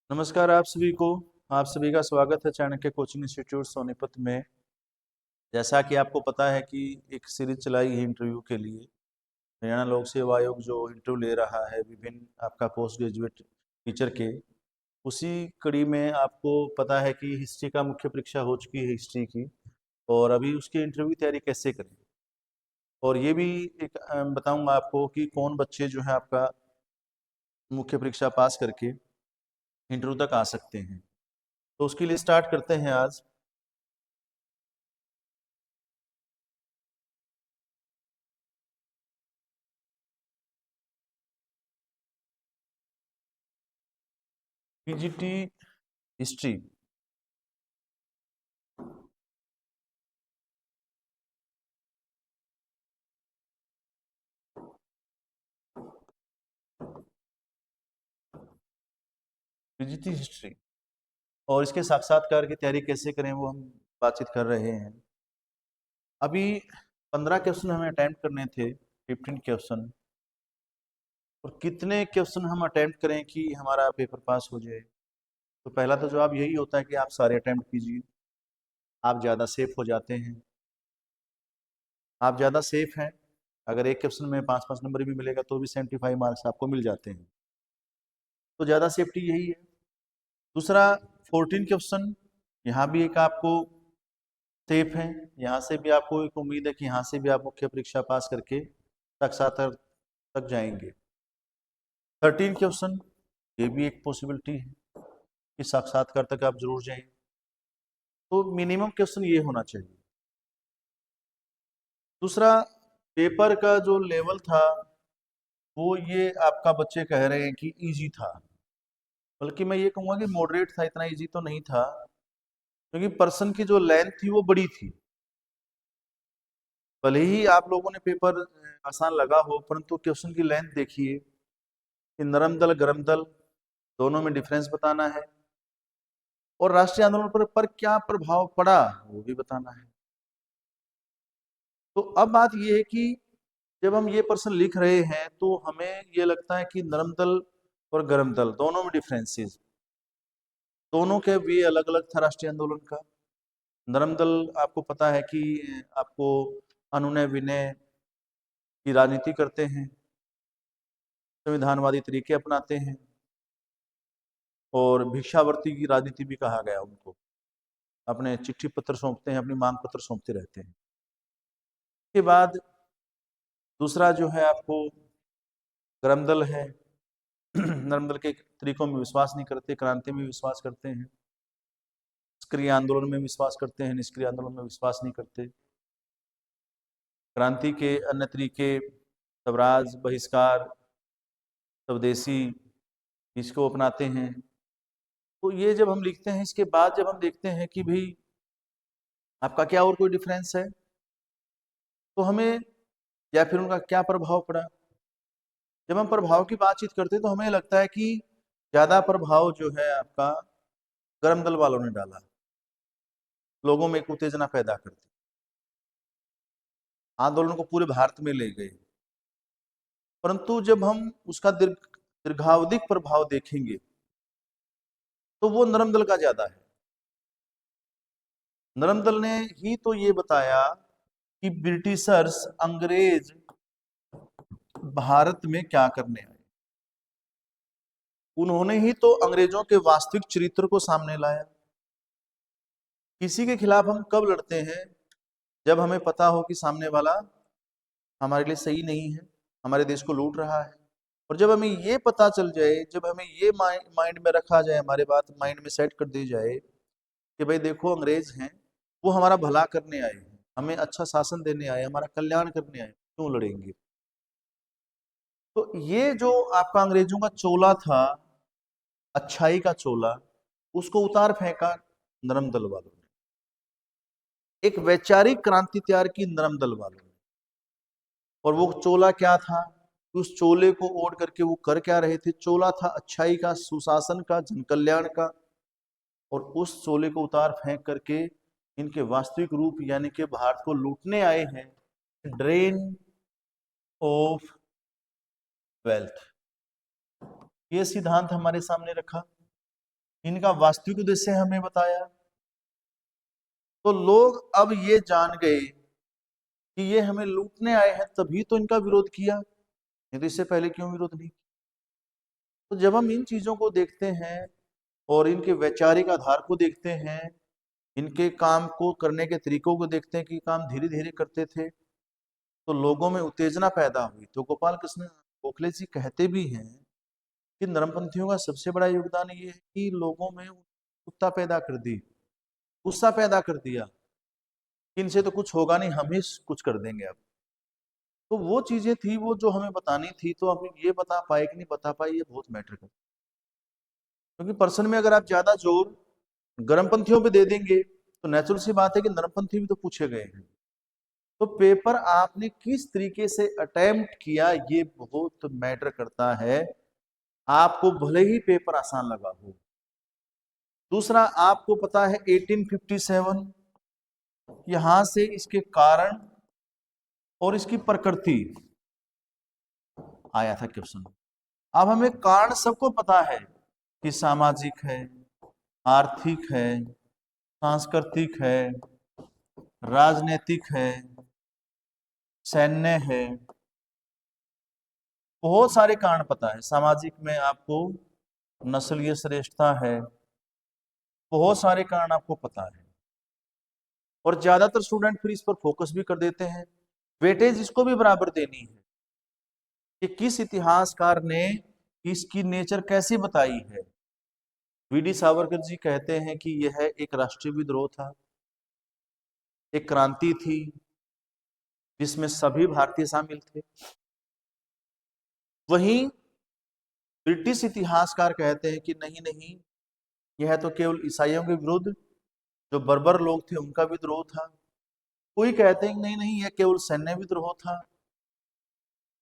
नमस्कार आप सभी का स्वागत है चाणक्य कोचिंग इंस्टीट्यूट सोनीपत में। जैसा कि आपको पता है कि एक सीरीज चलाई है इंटरव्यू के लिए। हरियाणा लोक सेवा आयोग जो इंटरव्यू ले रहा है विभिन्न आपका पोस्ट ग्रेजुएट टीचर के, उसी कड़ी में आपको पता है कि हिस्ट्री का मुख्य परीक्षा हो चुकी है हिस्ट्री की। और अभी उसकी इंटरव्यू की तैयारी कैसे करें, और ये भी एक बताऊंगा आपको कि कौन बच्चे जो है आपका मुख्य परीक्षा पास करके इंटरव्यू तक आ सकते हैं। तो उसके लिए स्टार्ट करते हैं आज। PGT history. पीजीटी हिस्ट्री और इसके साक्षात्कार की तैयारी कैसे करें वो हम बातचीत कर रहे हैं। अभी 15 क्वेश्चन हमें अटेम्प्ट करने थे, 15 क्वेश्चन। और कितने क्वेश्चन हम अटेम्प्ट करें कि हमारा पेपर पास हो जाए। तो पहला तो जवाब यही होता है कि आप सारे अटेम्प्ट कीजिए, आप ज़्यादा सेफ हो जाते हैं। आप ज़्यादा सेफ हैं। अगर एक क्वेश्चन में 5-5 नंबर भी मिलेगा तो भी 75 मार्क्स आपको मिल जाते हैं। तो ज़्यादा सेफ्टी यही है। दूसरा, 14 क्वेश्चन, यहाँ भी एक आपको सेफ है। यहाँ से भी आपको एक उम्मीद है कि यहाँ से भी आप मुख्य परीक्षा पास करके साक्षात्कार तक जाएंगे। 13 क्वेश्चन, ये भी एक पॉसिबिलिटी है कि साक्षात्कार तक आप जरूर जाएं। तो मिनिमम क्वेश्चन ये होना चाहिए। दूसरा, पेपर का जो लेवल था वो ये आपका बच्चे कह रहे हैं कि इजी था, बल्कि मैं ये कहूँगा कि मॉडरेट था, इतना इजी तो नहीं था। क्योंकि पर्सन की जो लेंथ थी वो बड़ी थी। भले ही आप लोगों ने पेपर आसान लगा हो, परंतु क्वेश्चन की लेंथ देखिए कि नरम दल गरम दल दोनों में डिफरेंस बताना है, और राष्ट्रीय आंदोलन पर क्या प्रभाव पड़ा वो भी बताना है। तो अब बात ये है कि जब हम ये प्रश्न लिख रहे हैं तो हमें ये लगता है कि नरम दल और गरम दल दोनों में डिफरेंसेस, दोनों के वे अलग अलग था राष्ट्रीय आंदोलन का। नरम दल आपको पता है कि आपको अनुनय विनय की राजनीति करते हैं, संविधानवादी तरीके अपनाते हैं, और भिक्षावर्ती की राजनीति भी कहा गया उनको। अपने चिट्ठी पत्र सौंपते हैं, अपनी मांग पत्र सौंपते रहते हैं। के बाद दूसरा जो है आपको गरम दल है। नरम दल के तरीकों में विश्वास नहीं करते, क्रांति में विश्वास करते हैं, सक्रिय आंदोलन में विश्वास करते हैं, निष्क्रिय आंदोलन में विश्वास नहीं करते। क्रांति के अन्य तरीके, स्वराज, बहिष्कार, स्वदेशी, इसको अपनाते हैं। तो ये जब हम लिखते हैं, इसके बाद जब हम देखते हैं कि भाई आपका क्या और कोई डिफरेंस है, तो हमें, या फिर उनका क्या प्रभाव पड़ा। जब हम प्रभाव की बातचीत करते हैं तो हमें लगता है कि ज्यादा प्रभाव जो है आपका गरम दल वालों ने डाला, लोगों में एक उत्तेजना पैदा कर दी, आंदोलन को पूरे भारत में ले गए। परंतु जब हम उसका दीर्घावधिक प्रभाव देखेंगे तो वो नरम दल का ज्यादा है। नरम दल ने ही तो ये बताया कि ब्रिटिशर्स, अंग्रेज भारत में क्या करने आए। उन्होंने ही तो अंग्रेजों के वास्तविक चरित्र को सामने लाया। किसी के खिलाफ हम कब लड़ते हैं? जब हमें पता हो कि सामने वाला हमारे लिए सही नहीं है, हमारे देश को लूट रहा है। और जब हमें ये पता चल जाए, जब हमें ये माइंड में रखा जाए, हमारे बात माइंड में सेट कर दी जाए कि भाई देखो अंग्रेज हैं, वो हमारा भला करने आए हैं, हमें अच्छा शासन देने आए, हमारा कल्याण करने आए, क्यों लड़ेंगे। तो ये जो आपका अंग्रेजों का चोला था, अच्छाई का चोला, उसको उतार फेंका नरम दल वालों ने। एक वैचारिक क्रांति तैयार की नरम दल वालों ने। और वो चोला क्या था? उस चोले को ओढ़ करके वो कर क्या रहे थे? चोला था अच्छाई का, सुशासन का, जन कल्याण का। और उस चोले को उतार फेंक करके इनके वास्तविक रूप यानी कि भारत को लूटने आए हैं, ड्रेन ऑफ वेल्थ, ये सिद्धांत हमारे सामने रखा। इनका वास्तविक उद्देश्य हमें बताया। तो लोग अब ये जान गए कि ये हमें लूटने आए हैं, तभी तो इनका विरोध किया, नहीं तो इससे पहले क्यों विरोध नहीं। तो जब हम इन चीजों को देखते हैं और इनके वैचारिक आधार को देखते हैं, इनके काम को करने के तरीकों को देखते हैं कि काम धीरे धीरे करते थे, तो लोगों में उत्तेजना पैदा हुई। तो गोपाल कृष्ण गोखले जी कहते भी हैं कि नरमपंथियों का सबसे बड़ा योगदान ये है कि लोगों में उत्सुकता पैदा कर दी, गुस्सा पैदा कर दिया कि इनसे तो कुछ होगा नहीं, हम ही कुछ कर देंगे अब। तो वो चीजें थी वो जो हमें बतानी थी, तो हम ये बता पाए कि नहीं बता पाए, ये बहुत मैटर करता है। क्योंकि पर्सन में अगर आप ज्यादा जोर गर्मपंथियों पे दे देंगे तो नेचुरल सी बात है कि नरमपंथी भी तो पूछे गए हैं। तो पेपर आपने किस तरीके से अटेम्प्ट किया ये बहुत मैटर करता है, आपको भले ही पेपर आसान लगा हो। दूसरा, आपको पता है 1857 यहां से इसके कारण और इसकी प्रकृति आया था क्वेश्चन। अब हमें कारण सबको पता है कि सामाजिक है, आर्थिक है, सांस्कृतिक है, राजनीतिक है, सैन्य है, बहुत सारे कारण पता है। सामाजिक में आपको नस्लीय श्रेष्ठता है, बहुत सारे कारण आपको पता है। और ज्यादातर स्टूडेंट फिर इस पर फोकस भी कर देते हैं। वेटेज इसको भी बराबर देनी है कि किस इतिहासकार ने इसकी नेचर कैसे बताई है। वीडी सावरकर जी कहते हैं कि यह एक राष्ट्रीय विद्रोह था, एक क्रांति थी जिसमें सभी भारतीय शामिल थे। वहीं ब्रिटिश इतिहासकार कहते हैं कि नहीं नहीं, यह तो केवल ईसाइयों के विरुद्ध जो बर्बर लोग थे उनका विद्रोह था। कोई कहते हैं कि नहीं नहीं, यह केवल सैन्य विद्रोह था।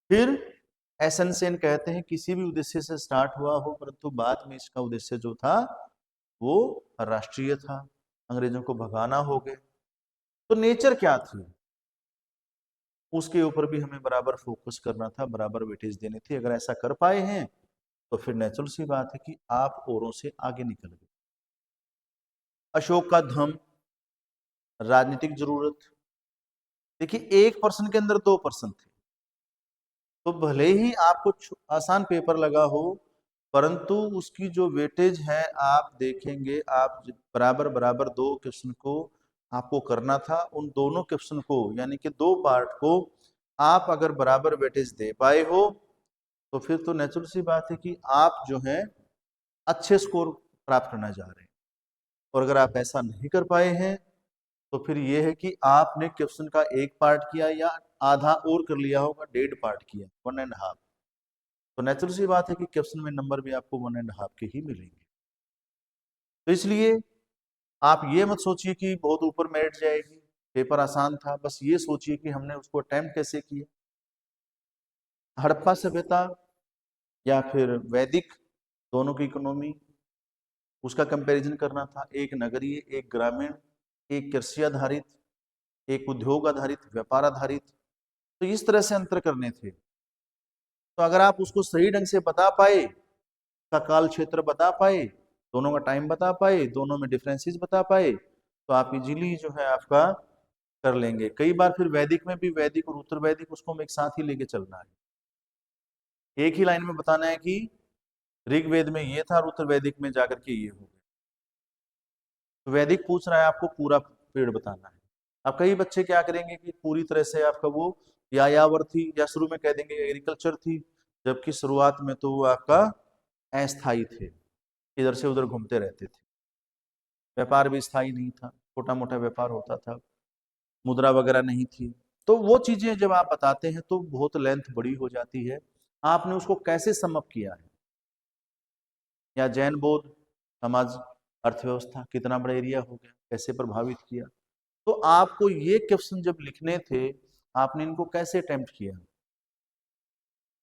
फिर एसेंसेन कहते हैं किसी भी उद्देश्य से स्टार्ट हुआ हो, परंतु बाद में इसका उद्देश्य जो था वो राष्ट्रीय था, अंग्रेजों को भगाना हो गए। तो नेचर क्या थी उसके ऊपर भी हमें बराबर फोकस करना था, बराबर वेटेज देनी थी। अगर ऐसा कर पाए हैं तो फिर नेचुरल सी बात है कि आप औरों से आगे निकल गए। अशोक का धम, राजनीतिक जरूरत। देखिए, एक पर्सन के अंदर दो पर्सन थे, तो भले ही आपको आसान पेपर लगा हो, परंतु उसकी जो वेटेज है आप देखेंगे, आप बराबर बराबर दो क्वेश्चन को आपको करना था। उन दोनों क्वेश्चन को यानी कि दो पार्ट को आप अगर बराबर वेटेज दे पाए हो तो फिर तो नेचुरल सी बात है कि आप जो है अच्छे स्कोर प्राप्त करना जा रहे हैं। और अगर आप ऐसा नहीं कर पाए हैं तो फिर यह है कि आपने क्वेश्चन का एक पार्ट किया या आधा और कर लिया होगा, 1.5 पार्ट किया, 1.5। तो नेचुरल सी बात है कि क्वेश्चन में नंबर भी आपको 1.5 के ही मिलेंगे। तो इसलिए आप ये मत सोचिए कि बहुत ऊपर मेरिट जाएगी, पेपर आसान था। बस ये सोचिए कि हमने उसको अटेम्प्ट कैसे किया। हड़प्पा सभ्यता या फिर वैदिक, दोनों की इकोनॉमी, उसका कंपैरिजन करना था। एक नगरीय, एक ग्रामीण, एक कृषि आधारित, एक उद्योग आधारित, व्यापार आधारित। तो इस तरह से अंतर करने थे। तो अगर आप उसको सही ढंग से बता पाए, का काल क्षेत्र बता पाए, दोनों का टाइम बता पाए, दोनों में डिफरेंसेस बता पाए, तो आप इजीली जो है आपका कर लेंगे। कई बार फिर वैदिक में भी वैदिक और उत्तर वैदिक उसको हम एक साथ ही लेके चलना है। एक ही लाइन में बताना है कि ऋग्वेद में ये था और उत्तर वैदिक में जाकर के ये हो गया। तो वैदिक पूछ रहा है आपको पूरा पेड़ बताना है। अब कई बच्चे क्या करेंगे कि पूरी तरह से आपका वो यायावर थी, या शुरू में कह देंगे एग्रीकल्चर थी, जबकि शुरुआत में तो वो आपका अस्थायी थे, इधर से उधर घूमते रहते थे। व्यापार भी स्थायी नहीं था, छोटा मोटा व्यापार होता था, मुद्रा वगैरह नहीं थी। तो वो चीजें जब आप बताते हैं तो बहुत लेंथ बड़ी हो जाती है। आपने उसको कैसे समअप किया है। या जैन बौद्ध समाज, अर्थव्यवस्था, कितना बड़ा एरिया हो गया, कैसे प्रभावित किया। तो आपको ये क्वेश्चन जब लिखने थे, आपने इनको कैसे अटेम्प्ट किया,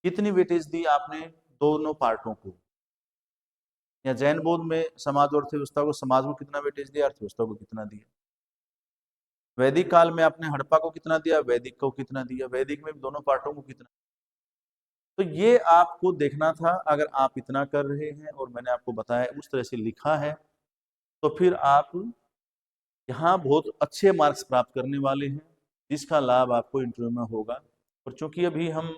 कितनी वेटेज दी आपने दोनों पार्टों को। या जैन बौद्ध में समाज और अर्थव्यवस्था को, समाज को कितना वेटेज दिया, अर्थव्यवस्था को कितना दिया। वैदिक काल में आपने हड़प्पा को कितना दिया, वैदिक को कितना दिया, वैदिक में दोनों पार्टों को कितना। तो तो ये आपको देखना था। अगर आप इतना कर रहे हैं और मैंने आपको बताया उस तरह से लिखा है, तो फिर आप यहाँ बहुत अच्छे मार्क्स प्राप्त करने वाले हैं, जिसका लाभ आपको इंटरव्यू में होगा। और चूंकि अभी हम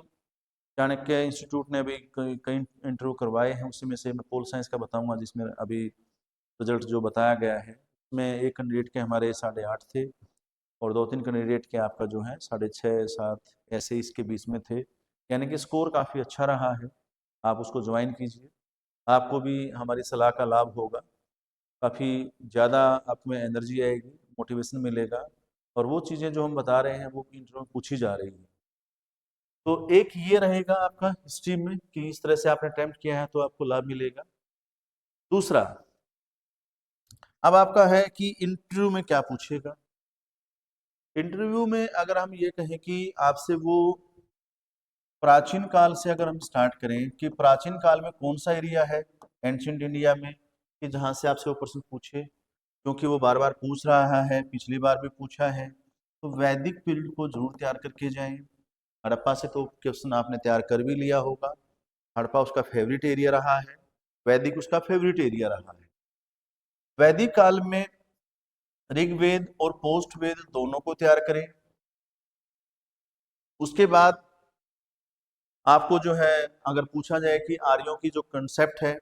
चाणक्य इंस्टीट्यूट ने अभी कई इंटरव्यू करवाए हैं, उसमें से मैं पोल साइंस का बताऊंगा, जिसमें अभी रिजल्ट जो बताया गया है उसमें एक कैंडिडेट के हमारे 8.5 थे और 2-3 कैंडिडेट के आपका जो है 6.5-7 ऐसे इसके बीच में थे। यानी कि स्कोर काफ़ी अच्छा रहा है। आप उसको ज्वाइन कीजिए, आपको भी हमारी सलाह का लाभ होगा। काफ़ी ज़्यादा आप में एनर्जी आएगी, मोटिवेशन मिलेगा, और वो चीज़ें जो हम बता रहे हैं वो इंटरव्यू में पूछी जा रही है। तो एक ये रहेगा आपका हिस्ट्री में कि इस तरह से आपने अटेम्प्ट किया है तो आपको लाभ मिलेगा। दूसरा, अब आपका है कि इंटरव्यू में क्या पूछेगा। इंटरव्यू में अगर हम ये कहें कि आपसे वो प्राचीन काल से अगर हम स्टार्ट करें कि प्राचीन काल में कौन सा एरिया है एंशिएंट इंडिया में कि जहाँ से आपसे वो प्रश्न पूछे, क्योंकि वो बार बार पूछ रहा है, पिछली बार भी पूछा है, तो वैदिक पीरियड को जरूर तैयार करके जाएं। हड़प्पा से तो क्वेश्चन आपने तैयार कर भी लिया होगा। हड़प्पा उसका फेवरेट एरिया रहा है, वैदिक उसका फेवरेट एरिया रहा है। वैदिक काल में ऋग्वेद और पोस्ट वेद दोनों को तैयार करें। उसके बाद आपको जो है अगर पूछा जाए कि आर्यों की जो कंसेप्ट है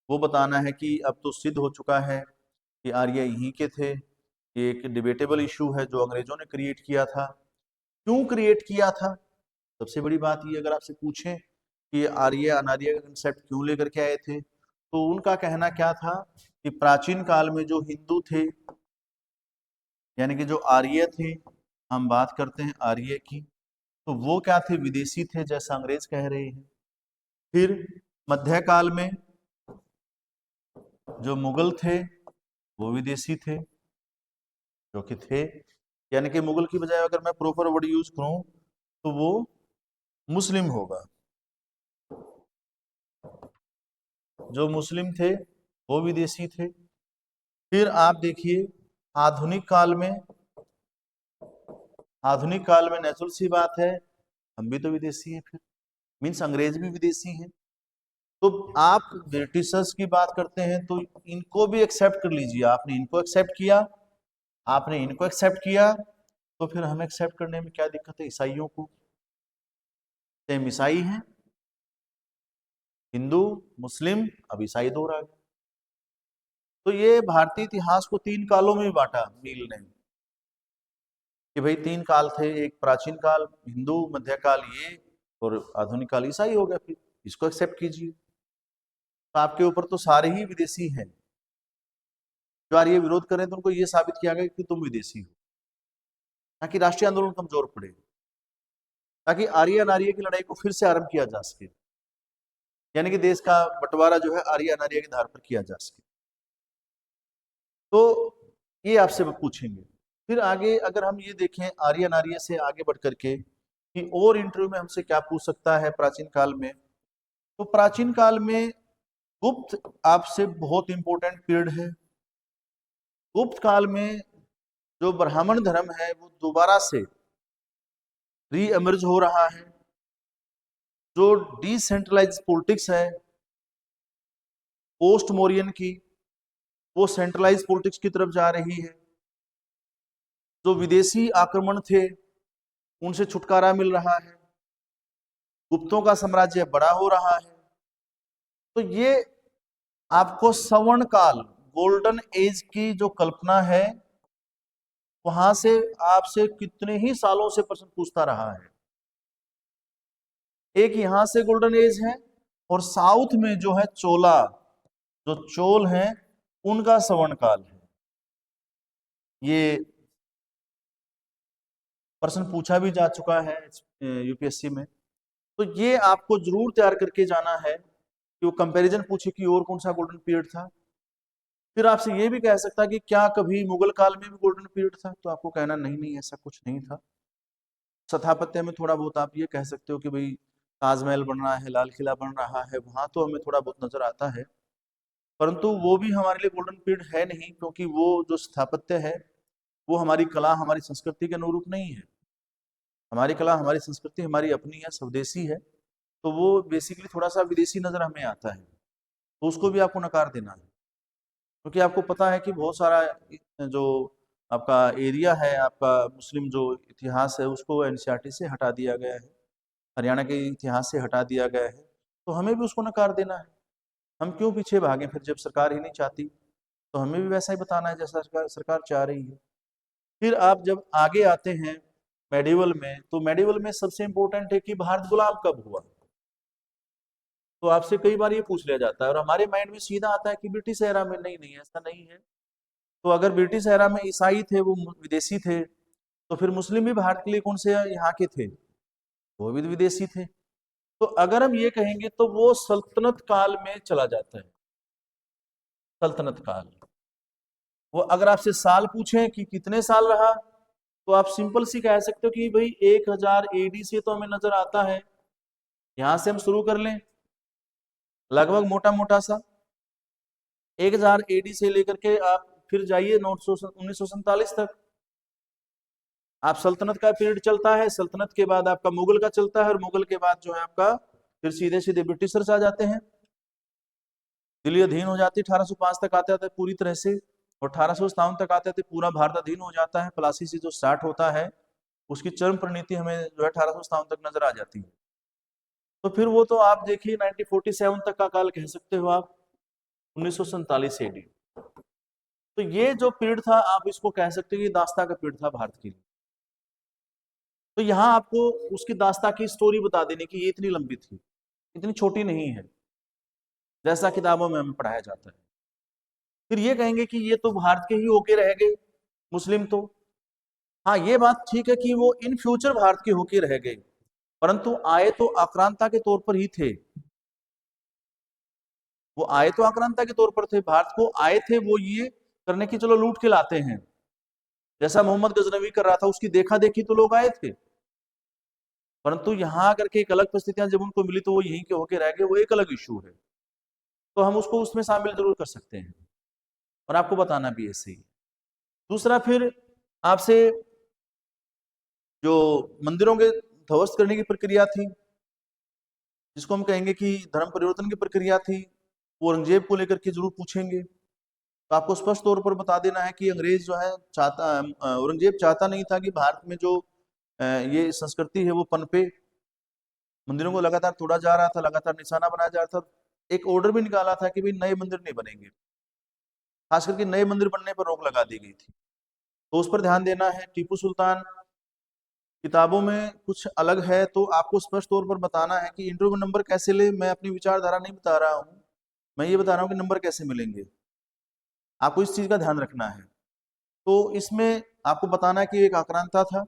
वो बताना है कि अब तो सिद्ध हो चुका है कि आर्य यहीं के थे। ये एक डिबेटेबल इशू है जो अंग्रेजों ने क्रिएट किया था। क्यों क्रिएट किया था? सबसे बड़ी बात ये, अगर आपसे पूछें कि आर्य अनार्य का कंसेप्ट क्यों लेकर के आए थे, तो उनका कहना क्या था कि प्राचीन काल में जो हिंदू थे, यानी कि जो आर्य थे, हम बात करते हैं आर्य की, तो वो क्या थे? विदेशी थे, जैसा अंग्रेज कह रहे हैं। फिर मध्यकाल में जो मुगल थे वो विदेशी थे, जो कि थे, यानी कि मुगल की बजाय अगर मैं प्रॉपर वर्ड यूज करूं तो वो मुस्लिम होगा। जो मुस्लिम थे वो विदेशी थे। फिर आप देखिए आधुनिक काल में, आधुनिक काल में नेचुरल सी बात है हम भी तो विदेशी हैं, फिर मीन्स अंग्रेज भी विदेशी हैं। तो आप ब्रिटिशर्स की बात करते हैं तो इनको भी एक्सेप्ट कर लीजिए। आपने इनको एक्सेप्ट किया, आपने इनको एक्सेप्ट किया, तो फिर हमें एक्सेप्ट करने में क्या दिक्कत है? ईसाइयों को, सेम ईसाई हैं, हिंदू मुस्लिम, अब ईसाई दो आ गए। तो ये भारतीय इतिहास को 3 कालों में बांटा मील ने कि भाई 3 काल थे, एक प्राचीन काल हिंदू, मध्यकाल ये, और आधुनिक काल ईसाई हो गया। फिर इसको एक्सेप्ट कीजिए। तो आपके ऊपर तो सारे ही विदेशी हैं। जो आर्य विरोध करें तो उनको ये साबित किया गया कि तुम विदेशी हो, ताकि राष्ट्रीय आंदोलन कमजोर पड़े, ताकि आर्य अनार्य की लड़ाई को फिर से आरंभ किया जा सके, यानी कि देश का बंटवारा जो है आर्य अनार्य के आधार पर किया जा सके। तो ये आपसे पूछेंगे। फिर आगे अगर हम ये देखें आर्य अनार्य से आगे बढ़ करके कि और इंटरव्यू में हमसे क्या पूछ सकता है प्राचीन काल में, तो प्राचीन काल में गुप्त आपसे बहुत इंपॉर्टेंट पीरियड है। गुप्त काल में जो ब्राह्मण धर्म है वो दोबारा से री एमर्ज हो रहा है। जो डिसेंट्रलाइज पॉलिटिक्स है पोस्ट मौर्यन की, वो सेंट्रलाइज पॉलिटिक्स की तरफ जा रही है। जो विदेशी आक्रमण थे उनसे छुटकारा मिल रहा है, गुप्तों का साम्राज्य बड़ा हो रहा है। तो ये आपको सवर्ण काल, गोल्डन एज की जो कल्पना है, वहां से आपसे कितने ही सालों से प्रश्न पूछता रहा है। एक यहां से गोल्डन एज है, और साउथ में जो है चोला, जो चोल हैं उनका सवर्ण काल है। ये प्रश्न पूछा भी जा चुका है यूपीएससी में। तो ये आपको जरूर तैयार करके जाना है कि वो कंपैरिजन पूछे कि और कौन सा गोल्डन पीरियड था। फिर आपसे ये भी कह सकता है कि क्या कभी मुगल काल में भी गोल्डन पीरियड था, तो आपको कहना नहीं नहीं ऐसा कुछ नहीं था। स्थापत्य में थोड़ा बहुत आप ये कह सकते हो कि भाई ताजमहल बन रहा है, लाल किला बन रहा है, वहां तो हमें थोड़ा बहुत नजर आता है, परंतु वो भी हमारे लिए गोल्डन पीरियड है नहीं, क्योंकि वो जो स्थापत्य है वो हमारी कला, हमारी संस्कृति के अनुरूप नहीं है। हमारी कला, हमारी संस्कृति हमारी अपनी है, स्वदेशी है। तो वो बेसिकली थोड़ा सा विदेशी नज़र हमें आता है, तो उसको भी आपको नकार देना है, क्योंकि आपको पता है कि बहुत सारा जो आपका एरिया है, आपका मुस्लिम जो इतिहास है, उसको एनसीईआरटी से हटा दिया गया है, हरियाणा के इतिहास से हटा दिया गया है, तो हमें भी उसको नकार देना है। हम क्यों पीछे भागें फिर, जब सरकार ही नहीं चाहती तो हमें भी वैसा ही बताना है जैसा सरकार चाह रही है। फिर आप जब आगे आते हैं मेडिवल में, तो मेडिवल में सबसे इंपॉर्टेंट है कि भारत गुलाम कब हुआ। तो आपसे कई बार ये पूछ लिया जाता है और हमारे माइंड में सीधा आता है कि ब्रिटिश एरा में। नहीं नहीं, ऐसा नहीं है। तो अगर ब्रिटिश एरा में ईसाई थे, वो विदेशी थे, तो फिर मुस्लिम भी भारत के लिए कौन से यहाँ के थे, वो भी विदेशी थे। तो अगर हम ये कहेंगे तो वो सल्तनत काल में चला जाता है। सल्तनत काल, वो अगर आपसे साल पूछें कि कितने साल रहा, तो आप सिंपल सी कह सकते हो कि भाई 1000 एडी से तो हमें नजर आता है। यहां से हम शुरू कर लें, लगभग मोटा मोटा सा 1000 एडी से लेकर के आप फिर जाइए 1947 तक। आप सल्तनत का पीरियड चलता है, सल्तनत के बाद आपका मुगल का चलता है, और मुगल के बाद जो है आपका फिर सीधे सीधे ब्रिटिशर्स आ जाते हैं। दिल्ली अधीन हो जाती है, 1805 तक आते आते पूरी तरह से, और 1857 तक आते आते पूरा भारत अधीन हो जाता है। प्लासी से जो स्टार्ट होता है, उसकी चरम परिणति हमें जो है 1857 तक नजर आ जाती है। तो फिर वो तो आप देखिए 1947 तक का काल कह सकते हो आप, 1947 एडी। तो ये जो पीरियड था, आप इसको कह सकते हो, ये दास्ता का पीरियड था भारत के लिए। तो यहाँ आपको उसकी दास्ता की स्टोरी बता देने की, ये इतनी लंबी थी, इतनी छोटी नहीं है जैसा किताबों में हमें पढ़ाया जाता है। फिर ये कहेंगे कि ये तो भारत के ही होके रह गए मुस्लिम। तो हाँ, ये बात ठीक है कि वो इन फ्यूचर भारत के होके रह गए, परंतु आए तो आक्रांता के तौर पर ही थे। वो आए तो आक्रांता के तौर पर थे, भारत को आए थे वो ये करने की, चलो लूट के लाते हैं, जैसा मोहम्मद गजनवी कर रहा था, उसकी देखा देखी तो लोग आए थे। परंतु यहाँ करके एक अलग परिस्थितियां जब उनको मिली तो वो यहीं के होके रह गए, वो एक अलग इशू है। तो हम उसको उसमें शामिल जरूर कर सकते हैं, और आपको बताना भी ऐसे ही। दूसरा, फिर आपसे जो मंदिरों के ध्वस्त करने की प्रक्रिया थी, जिसको हम कहेंगे कि धर्म परिवर्तन की प्रक्रिया थी, वो औरंगजेब को लेकर के जरूर पूछेंगे। तो आपको स्पष्ट तौर पर बता देना है कि अंग्रेज जो है औरंगजेब चाहता नहीं था कि भारत में जो ये संस्कृति है वो पनपे। मंदिरों को लगातार तोड़ा जा रहा था, लगातार निशाना बनाया जा रहा था। एक ऑर्डर भी निकाला था कि भाई नए मंदिर नहीं बनेंगे, खास करके नए मंदिर बनने पर रोक लगा दी गई थी। तो उस पर ध्यान देना है। टीपू सुल्तान किताबों में कुछ अलग है, तो आपको स्पष्ट तौर पर बताना है कि इंटरव्यू में नंबर कैसे ले। मैं अपनी विचारधारा नहीं बता रहा हूँ, मैं ये बता रहा हूँ कि नंबर कैसे मिलेंगे, आपको इस चीज का ध्यान रखना है। तो इसमें आपको बताना है कि एक आक्रांता था,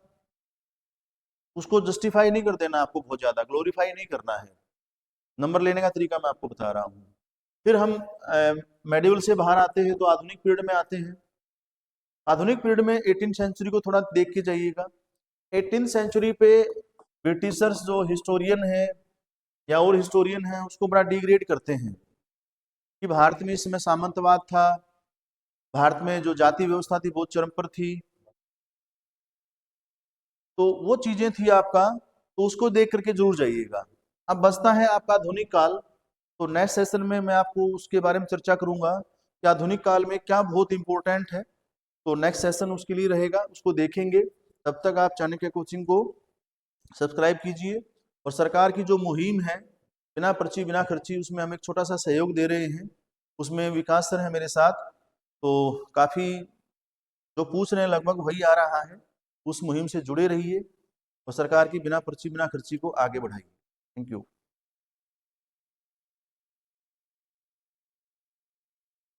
उसको जस्टिफाई नहीं कर देना, आपको बहुत ज्यादा ग्लोरीफाई नहीं करना है। नंबर लेने का तरीका मैं आपको बता रहा हूँ। फिर हम मेडिवल से बाहर आते हैं तो आधुनिक पीरियड में आते हैं। आधुनिक पीरियड में 18th सेंचुरी को थोड़ा देख के जाइएगा। 18th सेंचुरी पे ब्रिटिशर्स जो हिस्टोरियन है या और हिस्टोरियन है, उसको बड़ा डिग्रेड करते हैं कि भारत में इस समय सामंतवाद था, भारत में जो जाति व्यवस्था थी बहुत चरम पर थी। तो वो चीजें थी आपका, तो उसको देख करके जरूर जाइएगा। अब बचता है आपका आधुनिक काल, तो नेक्स्ट सेशन में मैं आपको उसके बारे में चर्चा करूंगा कि आधुनिक काल में क्या बहुत इंपॉर्टेंट है। तो नेक्स्ट सेशन उसके लिए रहेगा, उसको देखेंगे। तब तक आप चाणक्य कोचिंग को सब्सक्राइब कीजिए, और सरकार की जो मुहिम है बिना पर्ची बिना खर्ची, उसमें हम एक छोटा सा सहयोग दे रहे हैं। उसमें विकास सर है मेरे साथ, तो काफ़ी जो पूछ रहे हैं लगभग वही आ रहा है। उस मुहिम से जुड़े रहिए और सरकार की बिना पर्ची बिना खर्ची को आगे बढ़ाइए। Thank you.